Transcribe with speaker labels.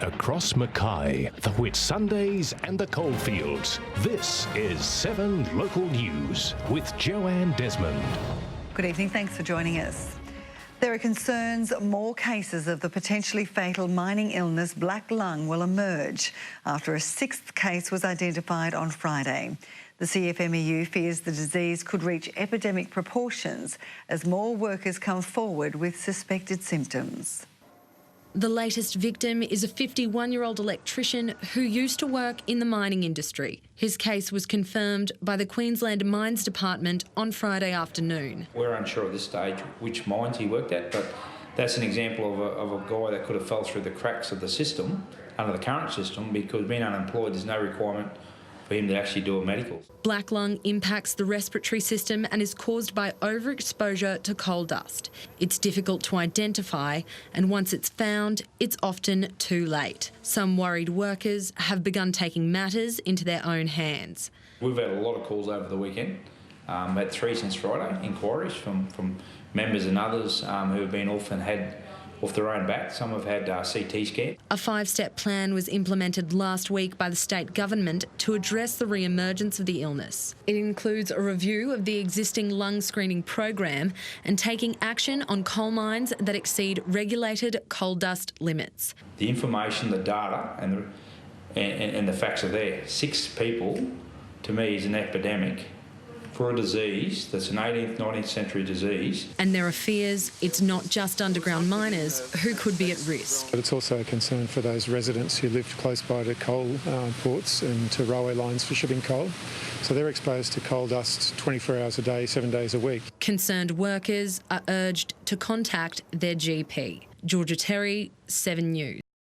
Speaker 1: across Mackay, the Whitsundays and the coalfields. This is 7 Local News with Joanne Desmond.
Speaker 2: Good evening, thanks for joining us. There are concerns more cases of the potentially fatal mining illness black lung will emerge after a 6th case was identified on Friday. The CFMEU fears the disease could reach epidemic proportions as more workers come forward with suspected symptoms.
Speaker 3: The latest victim is a 51-year-old electrician who used to work in the mining industry. His case was confirmed by the Queensland Mines Department on Friday afternoon.
Speaker 4: We're unsure at this stage which mines he worked at, but that's an example of a guy that could have fell through the cracks of the system, under the current system, because being unemployed, there's no requirement for him to actually do a medical.
Speaker 3: Blacklung impacts the respiratory system and is caused by overexposure to coal dust. It's difficult to identify, and once it's found, it's often too late. Some worried workers have begun taking matters into their own hands.
Speaker 4: We've had a lot of calls over the weekend. Had 3 since Friday, inquiries from members and others who have been off and had off their own back. Some have had CT scan.
Speaker 3: A 5-step plan was implemented last week by the state government to address the re-emergence of the illness. It includes a review of the existing lung screening program and taking action on coal mines that exceed regulated coal dust limits.
Speaker 4: The information, the data and the facts are there. 6 people, to me, is an epidemic for a disease that's an 18th, 19th century disease.
Speaker 3: And there are fears it's not just underground miners who could be at risk.
Speaker 5: But it's also a concern for those residents who live close by to coal ports and to railway lines for shipping coal. So they're exposed to coal dust 24 hours a day, 7 days a week. Concerned
Speaker 3: workers are urged to contact their GP. Georgia Terry, 7 News.